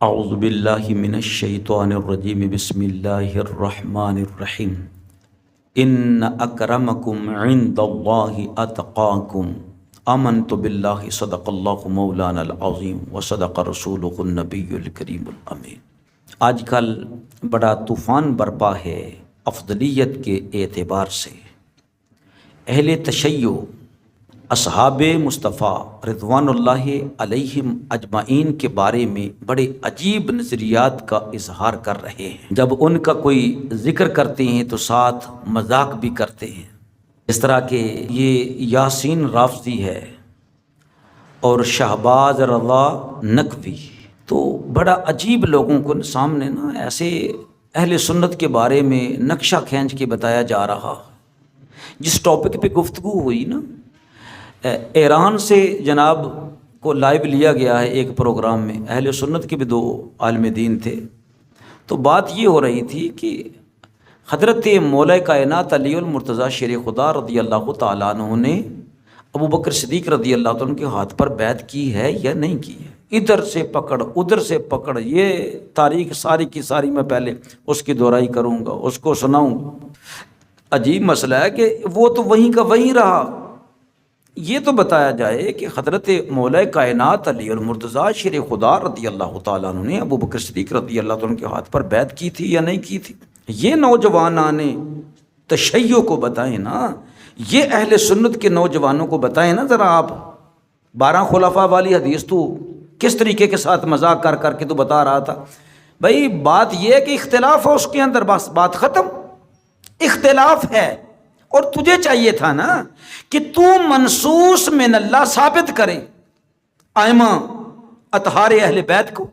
اعوذ باللہ من الشیطان الرجیم بسم اللہ الرحمن الرحیم ان اکرمکم عند اللہ اتقاکم آمنت باللہ صدق اللہ مولانا العظیم وصدق رسولہ النبی الکریم الامین۔ آج کل بڑا طوفان برپا ہے افضلیت کے اعتبار سے۔ اہل تشیع اصحاب مصطفیٰ رضوان اللہ علیہم اجمعین کے بارے میں بڑے عجیب نظریات کا اظہار کر رہے ہیں۔ جب ان کا کوئی ذکر کرتے ہیں تو ساتھ مذاق بھی کرتے ہیں، اس طرح کہ یہ یاسین رافضی ہے اور شہباز رضا نقوی۔ تو بڑا عجیب لوگوں کو سامنے ایسے اہل سنت کے بارے میں نقشہ کھینچ کے بتایا جا رہا۔ جس ٹاپک پہ گفتگو ہوئی ایران سے جناب کو لائیو لیا گیا ہے ایک پروگرام میں، اہل سنت کے بھی دو عالم دین تھے، تو بات یہ ہو رہی تھی کہ حضرت مولا کائنات علی المرتضیٰ شیر خدا رضی اللہ تعالیٰ عنہ نے ابو بکر صدیق رضی اللہ عنہ کے ہاتھ پر بیعت کی ہے یا نہیں کی ہے۔ ادھر سے پکڑ ادھر سے پکڑ، یہ تاریخ ساری کی ساری میں پہلے اس کی دہرائی کروں گا، اس کو سناؤں گا۔ عجیب مسئلہ ہے کہ وہ تو وہیں کا وہیں رہا۔ یہ تو بتایا جائے کہ حضرت مولا کائنات علی المرتضیٰ شیر خدا رضی اللہ تعالیٰ عنہ نے ابو بکر صدیق رضی اللہ عنہ کے ہاتھ پر بیعت کی تھی یا نہیں کی تھی۔ یہ نوجوانان تشیع کو بتائیں نا، یہ اہل سنت کے نوجوانوں کو بتائیں نا ذرا۔ آپ 12 خلفاء والی حدیث تو کس طریقے کے ساتھ مذاق کر کر کے تو بتا رہا تھا۔ بھائی بات یہ ہے کہ اختلاف ہے اس کے اندر، بس بات ختم۔ اختلاف ہے اور تجھے چاہیے تھا نا کہ تو منصوص من اللہ ثابت کرے ائمہ اطہار اہل بیت کو،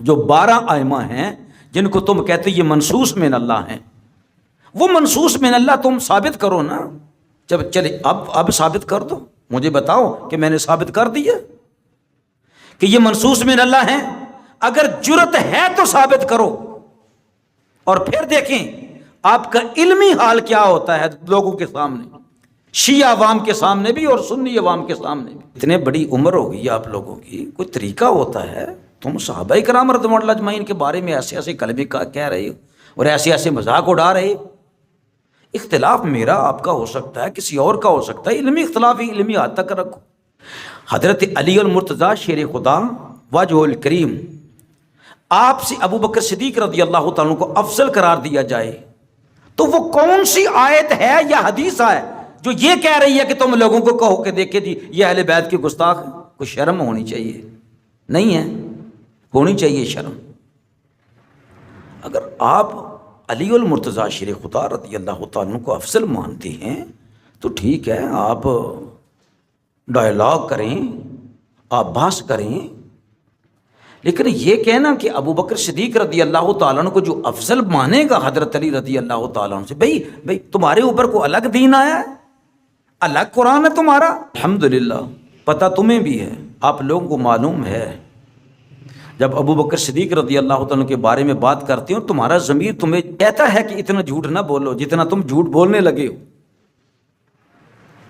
جو 12 ائمہ ہیں جن کو تم کہتے یہ منصوص من اللہ ہیں، وہ منصوص من اللہ تم ثابت کرو نا۔ جب چلے اب ثابت کر دو، مجھے بتاؤ کہ میں نے ثابت کر دیا کہ یہ منصوص من اللہ ہیں۔ اگر جرت ہے تو ثابت کرو، اور پھر دیکھیں آپ کا علمی حال کیا ہوتا ہے لوگوں کے سامنے، شیعہ عوام کے سامنے بھی اور سنی عوام کے سامنے بھی۔ اتنے بڑی عمر ہو گئی آپ لوگوں کی، کوئی طریقہ ہوتا ہے؟ تم صحابہ کرام رضوان اللہ اجمعین کے بارے میں ایسے ایسے کلمے کہہ رہے ہو اور ایسے ایسے مذاق اڑا رہے ہو۔ اختلاف میرا آپ کا ہو سکتا ہے، کسی اور کا ہو سکتا ہے، علمی اختلاف ہی علمی حد تک رکھو۔ حضرت علی المرتضیٰ شیر خدا وجہ الکریم، آپ سے ابو بکر صدیق رضی اللہ تعالیٰ کو افضل قرار دیا جائے تو وہ کون سی آیت ہے یا حدیث ہے جو یہ کہہ رہی ہے کہ تم لوگوں کو کہو کہ دیکھیں جی یہ اہل بیت کے گستاخ ہیں؟ کوئی شرم ہونی چاہیے، نہیں ہے؟ ہونی چاہیے شرم۔ اگر آپ علی المرتضیٰ شیر خدا رضی اللہ تعالیٰ کو افضل مانتے ہیں تو ٹھیک ہے، آپ ڈائلاگ کریں، آپ بحث کریں، لیکن یہ کہنا کہ ابو بکر صدیق رضی اللہ تعالیٰ عنہ کو جو افضل مانے گا حضرت علی رضی اللہ تعالیٰ عنہ سے، بھئی تمہارے اوپر کو الگ دین آیا ہے، الگ قرآن ہے تمہارا۔ الحمدللہ پتہ تمہیں بھی ہے، آپ لوگوں کو معلوم ہے، جب ابو بکر صدیق رضی اللہ تعالیٰ کے بارے میں بات کرتے ہو تمہارا ضمیر تمہیں کہتا ہے کہ اتنا جھوٹ نہ بولو جتنا تم جھوٹ بولنے لگے ہو۔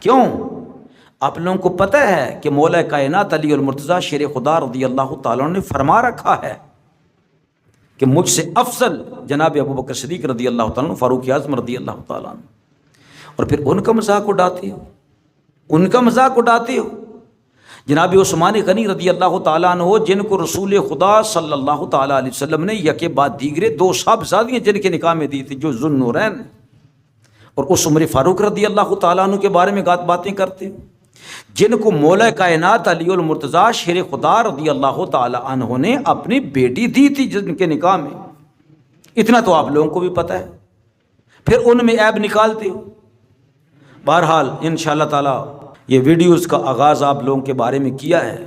کیوں؟ آپ لوگوں کو پتہ ہے کہ مولا کائنات علی المرتضیٰ شیر خدا رضی اللہ تعالیٰ نے فرما رکھا ہے کہ مجھ سے افضل جناب ابو بکر صدیق رضی اللہ تعالیٰ فاروق اعظم رضی اللہ تعالیٰ، اور پھر ان کا مذاق اڑاتے ہو، ان کا مذاق اڑاتے ہو۔ جناب عثمان غنی رضی اللہ تعالیٰ عنہ جن کو رسول خدا صلی اللہ تعالیٰ علیہ وسلم نے یکے بعد دیگرے 2 صاحبزادیاں جن کے نکاح میں دی تھی، جو ذو النورین، اور اس عمر فاروق رضی اللہ تعالیٰ عنہ کے بارے میں باتیں کرتے ہو، جن کو مولا کائنات علی المرتضیٰ شیر خدا رضی اللہ تعالی عنہ نے اپنی بیٹی دی تھی جن کے نکاح میں۔ اتنا تو آپ لوگوں کو بھی پتہ ہے، پھر ان میں عیب نکالتے ہو۔ بہرحال انشاءاللہ تعالی یہ ویڈیوز کا آغاز آپ لوگوں کے بارے میں کیا ہے،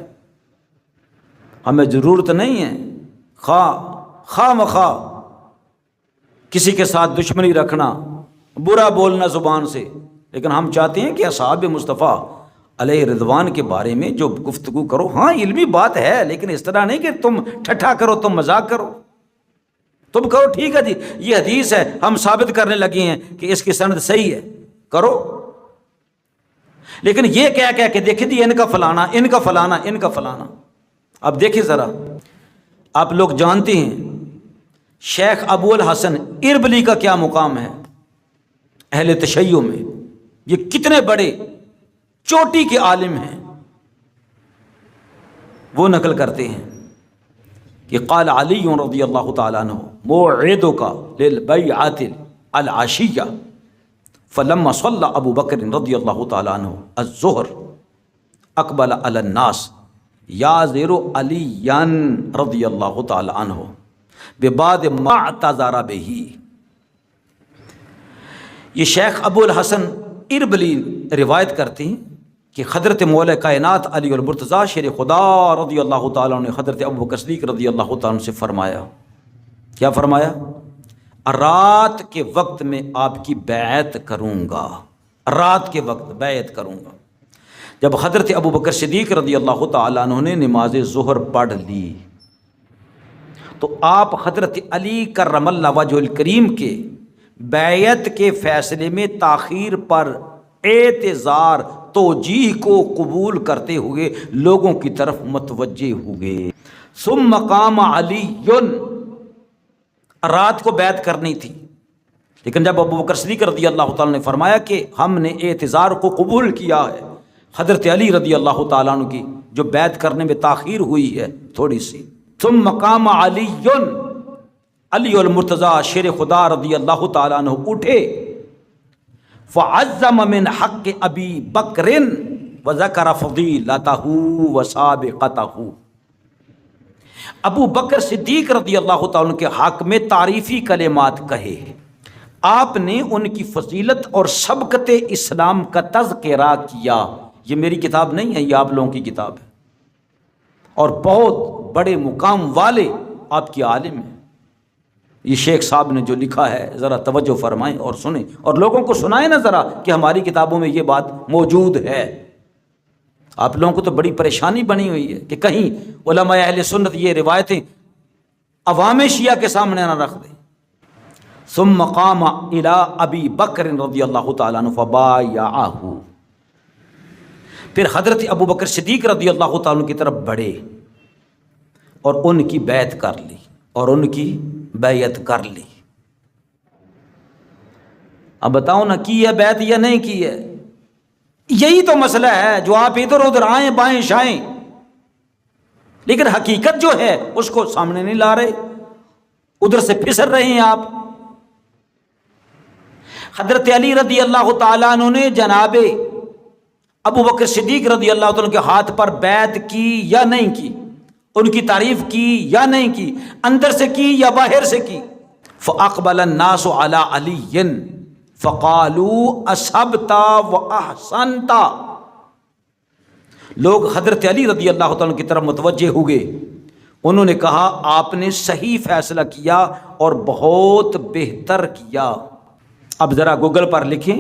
ہمیں ضرورت نہیں ہے خواہ مخواہ کسی کے ساتھ دشمنی رکھنا، برا بولنا زبان سے، لیکن ہم چاہتے ہیں کہ اصحاب مصطفیٰ علیہ رضوان کے بارے میں جو گفتگو کرو، ہاں علمی بات ہے، لیکن اس طرح نہیں کہ تم ٹھٹھا کرو، تم مذاق کرو، تم کہو ٹھیک ہے جی یہ حدیث ہے، ہم ثابت کرنے لگے ہیں کہ اس کی سند صحیح ہے، کرو، لیکن یہ کہہ کہ دیکھیں جی ان کا فلانا، ان کا فلانا، ان کا فلانا۔ اب دیکھیں ذرا آپ لوگ جانتے ہیں شیخ ابو الحسن اربلی کا کیا مقام ہے اہل تشیع میں، یہ کتنے بڑے چوٹی کے عالم ہیں۔ وہ نقل کرتے ہیں کہ قال علی رضی اللہ تعالیٰ عنہ موعدک للبیعۃ العشیہ فلما صلی ابو بکر رضی اللہ تعالیٰ عنہ الظہر اقبل علی الناس یعذر علی رضی اللہ تعالیٰ عنہ ببعض ما اعتذر بہ۔ یہ شیخ ابو الحسن اربلی روایت کرتے ہیں کہ حضرت مولا کائنات علی المرتضیٰ شیر خدا رضی اللہ تعالیٰ عنہ نے حضرت ابو بکر صدیق رضی اللہ تعالیٰ عنہ سے فرمایا، کیا فرمایا؟ رات کے وقت میں آپ کی بیعت کروں گا، رات کے وقت بیعت کروں گا۔ جب حضرت ابو بکر صدیق رضی اللہ تعالیٰ عنہ نے نماز ظہر پڑھ لی تو آپ حضرت علی کرم اللہ وجہ الکریم کے بیعت کے فیصلے میں تاخیر پر اعتذار توجیہ کو قبول کرتے ہوئے لوگوں کی طرف متوجہ ہوئے۔ ثم قام علی، رات کو بیعت کرنی تھی، لیکن جب ابو بکر صدیق رضی اللہ تعالیٰ نے فرمایا کہ ہم نے اعتذار کو قبول کیا ہے، حضرت علی رضی اللہ تعالیٰ عنہ کی جو بیعت کرنے میں تاخیر ہوئی ہے تھوڑی سی، ثم قام علی، علی المرتضیٰ شیر خدا رضی اللہ تعالیٰ عنہ اٹھے، فعظم من حق ابی بکر وذکر فضیلتہ وسابقتہ، ابو بکر صدیق رضی اللہ تعالیٰ عنہ کے حق میں تعریفی کلمات کہے، آپ نے ان کی فضیلت اور سبقت اسلام کا تذکرہ کیا۔ یہ میری کتاب نہیں ہے، یہ آپ لوگوں کی کتاب ہے، اور بہت بڑے مقام والے آپ کے عالم ہیں۔ یہ شیخ صاحب نے جو لکھا ہے ذرا توجہ فرمائیں اور سنیں، اور لوگوں کو سنائیں نا ذرا کہ ہماری کتابوں میں یہ بات موجود ہے۔ آپ لوگوں کو تو بڑی پریشانی بنی ہوئی ہے کہ کہیں علماء اہل سنت یہ روایتیں عوام شیعہ کے سامنے نہ رکھ دیں۔ ثم قام الی ابی بکر رضی اللہ تعالیٰ عنہ فبایعہ، پھر حضرت ابو بکر صدیق رضی اللہ تعالیٰ عنہ کی طرف بڑھے اور ان کی بیعت کر لی، اور ان کی بیعت کر لی۔ اب بتاؤ نا کی ہے بیعت یا نہیں کی ہے؟ یہی تو مسئلہ ہے جو آپ ادھر ادھر آئیں بائیں شائیں، لیکن حقیقت جو ہے اس کو سامنے نہیں لا رہے، ادھر سے پھسر رہے ہیں آپ۔ حضرت علی رضی اللہ تعالیٰ عنہ نے جناب ابو بکر صدیق رضی اللہ تعالیٰ عنہ کے ہاتھ پر بیعت کی یا نہیں کی، ان کی تعریف کی یا نہیں کی، اندر سے کی یا باہر سے کی؟ فاقبل الناس علی علی فقالوا اصبت واحسنت، لوگ حضرت علی رضی اللہ تعالیٰ عنہ کی طرف متوجہ ہوئے، انہوں نے کہا آپ نے صحیح فیصلہ کیا اور بہت بہتر کیا۔ اب ذرا گوگل پر لکھیں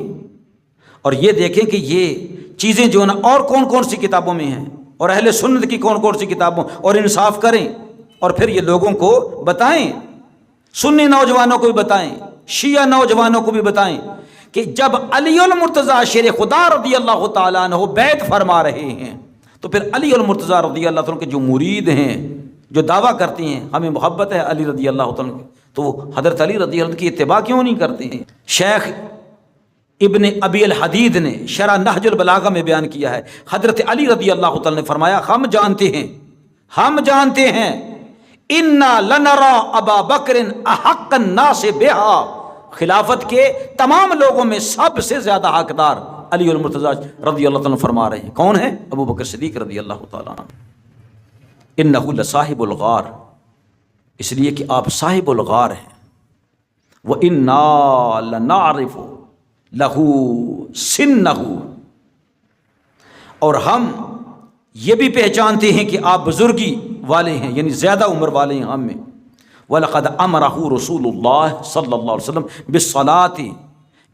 اور یہ دیکھیں کہ یہ چیزیں جو نا اور کون کون سی کتابوں میں ہیں، اور اہل سنت کی کون کون سی کتابوں، اور انصاف کریں اور پھر یہ لوگوں کو بتائیں، سنی نوجوانوں کو بھی بتائیں، شیعہ نوجوانوں کو بھی بتائیں کہ جب علی المرتضیٰ شیر خدا رضی اللہ تعالیٰ عنہ بیعت فرما رہے ہیں تو پھر علی المرتضیٰ رضی اللہ تعالیٰ عنہ کے جو مرید ہیں، جو دعویٰ کرتے ہیں ہمیں محبت ہے علی رضی اللہ تعالیٰ عنہ، تو وہ حضرت علی رضی اللہ عنہ کی اتباع کیوں نہیں کرتے ہیں؟ شیخ ابن ابی الحدید نے شرح نہج البلاغہ میں بیان کیا ہے، حضرت علی رضی اللہ تعالیٰ نے فرمایا ہم جانتے ہیں انا لنرا ابا بکر احق الناس بہا، خلافت کے تمام لوگوں میں سب سے زیادہ حقدار علی المرتضیٰ رضی اللہ تعالیٰ فرما رہے ہیں۔ کون ہے؟ ابو بکر صدیق رضی اللہ تعالیٰ عنہ۔ انہ لصاحب الغار، اس لیے کہ آپ صاحب الغار ہیں، وَإِنَّا لَنَعْرِفُ لَهُ سِنَّهُ، اور ہم یہ بھی پہچانتے ہیں کہ آپ بزرگی والے ہیں، یعنی زیادہ عمر والے ہیں ہم میں۔ وَلَقَدْ أَمَرَهُ رسول اللہ صلی اللہ علیہ وسلم بِالصَّلَاةِ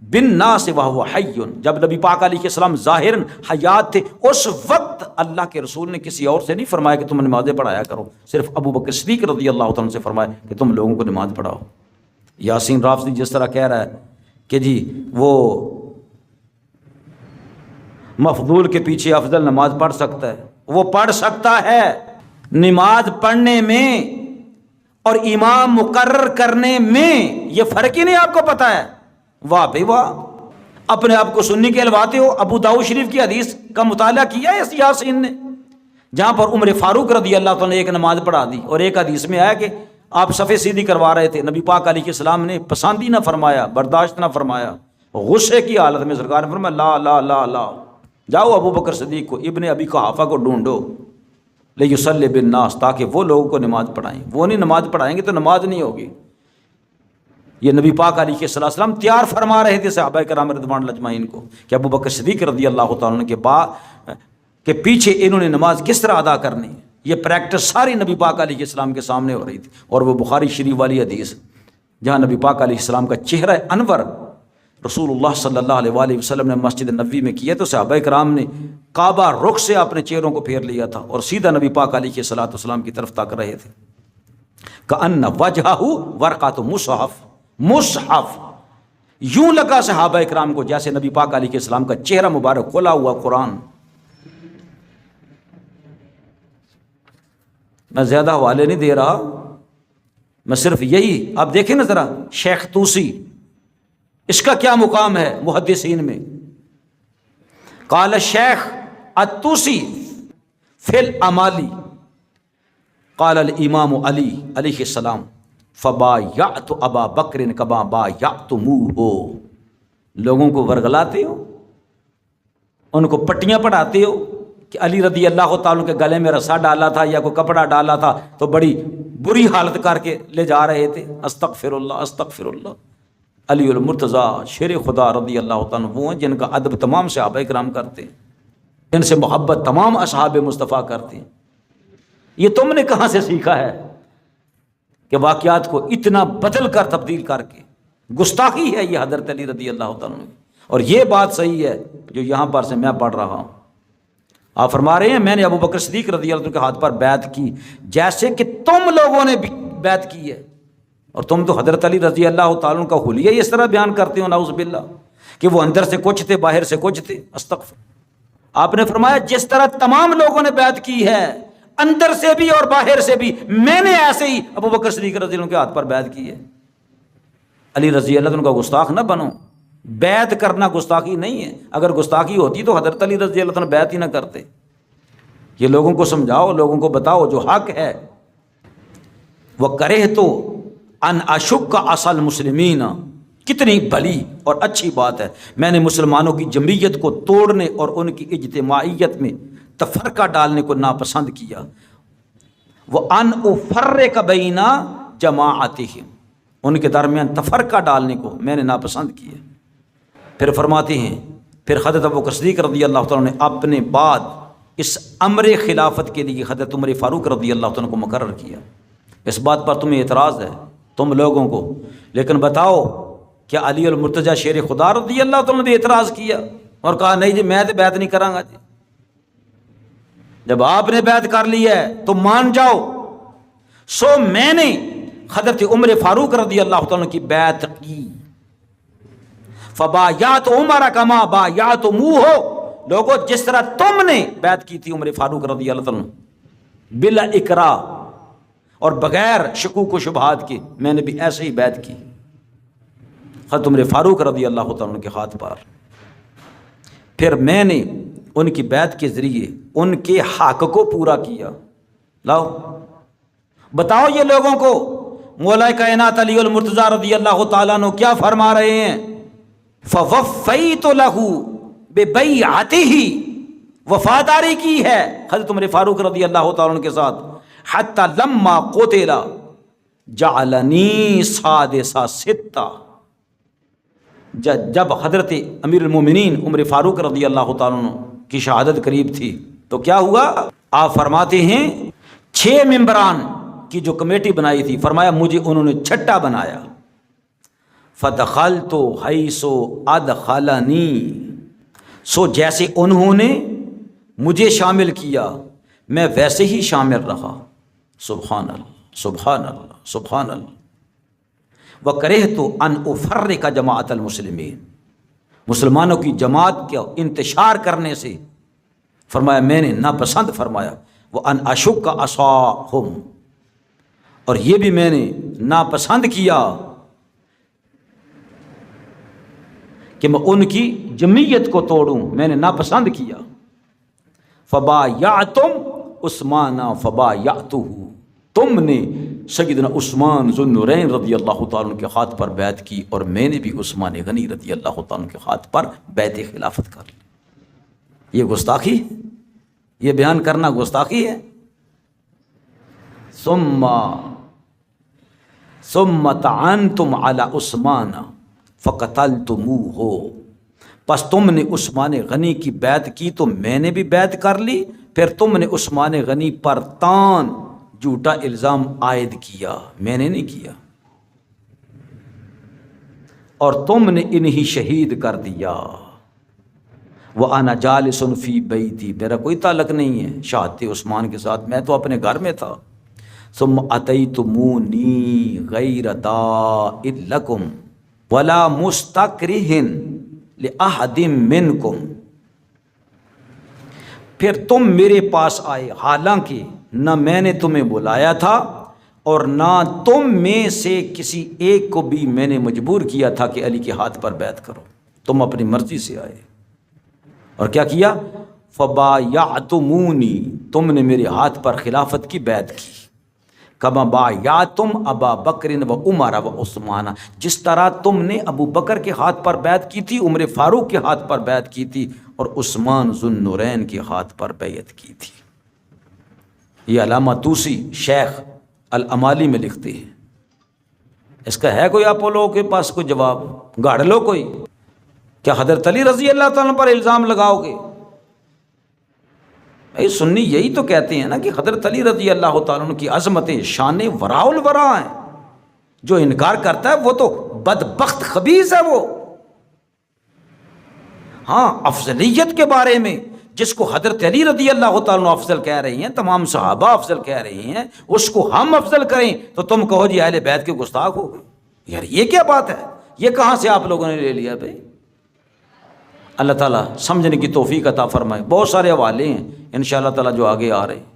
بِالنَّاسِ وَهُوَ حَيٌّ، جب نبی پاک علیہ السلام ظاہراً حیات تھے اس وقت اللہ کے رسول نے کسی اور سے نہیں فرمایا کہ تم نمازیں پڑھایا کرو، صرف ابو بکر صدیق رضی اللہ عنہ سے فرمایا کہ تم لوگوں کو نماز پڑھاؤ۔ یاسین رافضی جس طرح کہہ رہا ہے کہ جی وہ مفضول کے پیچھے افضل نماز پڑھ سکتا ہے، وہ پڑھ سکتا ہے، نماز پڑھنے میں اور امام مقرر کرنے میں یہ فرق ہی نہیں آپ کو پتا ہے؟ واہ بھائی واہ، اپنے آپ کو سنی کہلواتے ہو۔ ابو داؤد شریف کی حدیث کا مطالعہ کیا ہے اس یاسین نے، جہاں پر عمر فاروق رضی اللہ تعالیٰ نے ایک نماز پڑھا دی، اور ایک حدیث میں آیا کہ آپ صفے سیدھی کروا رہے تھے، نبی پاک علیہ السلام نے پسند ہی نہ فرمایا، برداشت نہ فرمایا، غصے کی حالت میں سرکار نے فرمایا لا لا لا لا، جاؤ ابو بکر صدیق کو، ابن ابی قحافہ کو ڈھونڈو، لیصلی بالناس، تاکہ وہ لوگوں کو نماز پڑھائیں۔ وہ نہیں نماز پڑھائیں گے تو نماز نہیں ہوگی۔ یہ نبی پاک علیہ السلام تیار فرما رہے تھے صحابہ کرام رضوان اللہ اجمعین کو کہ ابو بکر صدیق رضی اللہ تعالیٰ عنہ کے بعد کے پیچھے انہوں نے نماز کس طرح ادا کرنی ہے۔ یہ پریکٹس ساری نبی پاک علیہ السلام کے سامنے ہو رہی تھی، اور وہ بخاری شریف والی حدیث جہاں نبی پاک علیہ السلام کا چہرہ انور رسول اللہ صلی اللہ علیہ وآلہ وسلم نے مسجد نبوی میں کیا، تو صحابہ کرام نے کعبہ رخ سے اپنے چہروں کو پھیر لیا تھا اور سیدھا نبی پاک علیہ السلام کی طرف تاک رہے تھے۔ کأن وجہہ ورقۃ مصحف، مصحف یوں لگا صحابہ کرام کو جیسے نبی پاک علیہ السلام کا چہرہ مبارک کھلا ہوا قرآن۔ میں زیادہ حوالے نہیں دے رہا، میں صرف یہی، آپ دیکھیں نا ذرا شیخ طوسی، اس کا کیا مقام ہے محدثین میں۔ قال الشیخ الطوسی فی الامالی قال الامام علی علیہ السلام فبایعت ابا بکر کما بایعتموہ، لوگوں کو ورگلاتے ہو، ان کو پٹیاں پڑھاتے ہو کہ علی رضی اللہ تعالیٰ کے گلے میں رسا ڈالا تھا یا کوئی کپڑا ڈالا تھا تو بڑی بری حالت کر کے لے جا رہے تھے۔ استغفر اللہ استغفر اللہ۔ علی المرتضیٰ شیر خدا رضی اللہ تعالیٰ وہ ہیں جن کا ادب تمام صحابہ کرام کرتے ہیں، جن سے محبت تمام اصحاب مصطفیٰ کرتے ہیں۔ یہ تم نے کہاں سے سیکھا ہے کہ واقعات کو اتنا بدل کر تبدیل کر کے؟ گستاخی ہے یہ حضرت علی رضی اللہ تعالیٰ عنہ، اور یہ بات صحیح ہے جو یہاں پر سے میں پڑھ رہا ہوں۔ آپ فرما رہے ہیں میں نے ابو بکر صدیق رضی اللہ عنہ کے ہاتھ پر بیعت کی جیسے کہ تم لوگوں نے بیعت کی ہے، اور تم تو حضرت علی رضی اللہ تعالیٰ عنہ کا حلیہ اس طرح بیان کرتے ہو نعوذ باللہ کہ وہ اندر سے کچھ تھے باہر سے کچھ تھے۔ استغفر۔ آپ نے فرمایا جس طرح تمام لوگوں نے بیعت کی ہے اندر سے بھی اور باہر سے بھی، میں نے ایسے ہی ابو بکر صدیق رضی اللہ عنہ کے ہاتھ پر بیعت کی ہے۔ علی رضی اللہ عنہ کا گستاخ نہ بنو، بیعت کرنا گستاخی نہیں ہے، اگر گستاخی ہوتی تو حضرت علی رضی اللہ عنہ بیعت ہی نہ کرتے۔ یہ لوگوں کو سمجھاؤ، لوگوں کو بتاؤ جو حق ہے۔ وَكَرِهْتُ أَنْ أَشُقَّ عَصَى الْمُسْلِمِينَ، کتنی بھلی اور اچھی بات ہے، میں نے مسلمانوں کی جمعیت کو توڑنے اور ان کی اجتماعیت میں تفرقہ ڈالنے کو ناپسند کیا۔ وَأَنْ أُفَرِّقَ بَيْنَ جَمَاعَتِهِمْ، ان کے درمیان تفرقہ ڈالنے کو میں نے ناپسند کیا۔ پھر فرماتے ہیں پھر حضرت ابو بکر صدیق رضی اللہ تعالیٰ نے اپنے بعد اس امر خلافت کے لیے حضرت عمر فاروق رضی اللہ تعالیٰ کو مقرر کیا۔ اس بات پر تمہیں اعتراض ہے تم لوگوں کو، لیکن بتاؤ کیا علی المرتضیٰ شیر خدا رضی اللہ تعالیٰ نے اعتراض کیا اور کہا نہیں جی میں تو بیعت نہیں کراں گا جی؟ جب آپ نے بیعت کر لی ہے تو مان جاؤ۔ سو میں نے حضرت عمر فاروق رضی اللہ تعالیٰ کی بیعت کی۔ فبایعت عمر کما بایعتموہ، لوگوں جس طرح تم نے بیعت کی تھی عمر فاروق رضی اللہ تعالیٰ بلا اکراہ اور بغیر شکوک و شبہات کے، میں نے بھی ایسے ہی بیعت کی حضرت عمر فاروق رضی اللہ تعالیٰ کے ہاتھ پر۔ پھر میں نے ان کی بیعت کے ذریعے ان کے حق کو پورا کیا۔ لاؤ بتاؤ یہ لوگوں کو مولا کائنات علی المرتضیٰ رضی اللہ تعالیٰ عنہ کیا فرما رہے ہیں؟ فوفیت لہ ببیعتہ، وفاداری کی ہے حضرت عمر فاروق رضی اللہ تعالیٰ عنہ کے ساتھ۔ حتی لما قتل جعلنی سادسہ ستہ، جب حضرت امیر المومنین عمر فاروق رضی اللہ تعالیٰ عنہ کی شہادت قریب تھی تو کیا ہوا؟ آپ فرماتے ہیں 6 ممبران کی جو کمیٹی بنائی تھی، فرمایا مجھے انہوں نے چھٹا بنایا۔ فدخلت حیث ادخلنی، سو جیسے انہوں نے مجھے شامل کیا میں ویسے ہی شامل رہا۔ سبحان اللہ سبحان اللہ سبحان اللہ۔ وکرہت ان افرق جماعت المسلمین، مسلمانوں کی جماعت کا انتشار کرنے سے فرمایا میں نے ناپسند فرمایا۔ وان اشق عصاہم، اور یہ بھی میں نے ناپسند کیا کہ میں ان کی جمعیت کو توڑوں، میں نے ناپسند کیا۔ فبایعتم عثمان فبایعتہ، تم نے سیدنا عثمان ذو النورین رضی اللہ تعالیٰ عنہ کے ہاتھ پر بیعت کی اور میں نے بھی عثمان غنی رضی اللہ تعالیٰ عنہ کے ہاتھ پر بیعت خلافت کر لی۔ یہ گستاخی ہے، یہ بیان کرنا گستاخی ہے۔ ثم طعنتم علی عثمان فقتلتموہ، پس تم نے عثمان غنی کی بیعت کی تو میں نے بھی بیعت کر لی، پھر تم نے عثمان غنی پر طعن، جھوٹا الزام عائد کیا، میں نے نہیں کیا، اور تم نے انہی شہید کر دیا۔ وَأَنَا جَالِسٌ فِي بَيْتِي، میرا کوئی تعلق نہیں ہے شہادت عثمان کے ساتھ، میں تو اپنے گھر میں تھا۔ ثم اتیتمونی غیر داء لکم ولا مستکرہ لأحد منکم، پھر تم میرے پاس آئے حالانکہ نہ میں نے تمہیں بلایا تھا اور نہ تم میں سے کسی ایک کو بھی میں نے مجبور کیا تھا کہ علی کے ہاتھ پر بیعت کرو، تم اپنی مرضی سے آئے۔ اور کیا کیا؟ فبایعتمونی، تم نے میرے ہاتھ پر خلافت کی بیعت کی۔ کما بایعتم ابا بکر و عمر و عثمان، جس طرح تم نے ابو بکر کے ہاتھ پر بیعت کی تھی، عمر فاروق کے ہاتھ پر بیعت کی تھی، اور عثمان ذو النورین کے ہاتھ پر بیعت کی تھی۔ یہ علامہ طوسی شیخ الامالی میں لکھتے ہیں۔ اس کا ہے کوئی آپ لوگوں کے پاس کوئی جواب؟ گاڑ لو کوئی، کیا حضرت علی رضی اللہ تعالیٰ پر الزام لگاؤ گے؟ اے سنی یہی تو کہتے ہیں نا کہ حضرت علی رضی اللہ تعالیٰ عنہ کی عظمتیں شان وراء الورا ہیں، جو انکار کرتا ہے وہ تو بدبخت خبیث ہے وہ۔ ہاں، افضلیت کے بارے میں جس کو حضرت علی رضی اللہ تعالیٰ عنہ افضل کہہ رہی ہیں، تمام صحابہ افضل کہہ رہی ہیں، اس کو ہم افضل کریں تو تم کہو جی اہل بیت کے گستاخ ہو گئے۔ یار یہ کیا بات ہے؟ یہ کہاں سے آپ لوگوں نے لے لیا بھائی؟ اللہ تعالیٰ سمجھنے کی توفیق عطا فرمائے۔ بہت سارے حوالے ہیں انشاءاللہ تعالیٰ جو آگے آ رہے ہیں۔